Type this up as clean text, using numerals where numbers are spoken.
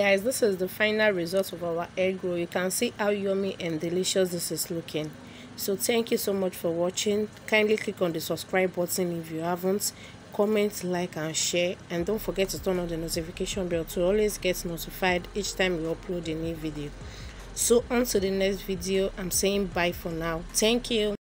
guys, this is the final result of our egg roll. You can see how yummy and delicious this is looking. So thank you so much for watching. Kindly click on the subscribe button if you haven't. Comment, like and share, and don't forget to turn on the notification bell to always get notified each time we upload a new video. So on to the next video. I'm saying bye for now. Thank you.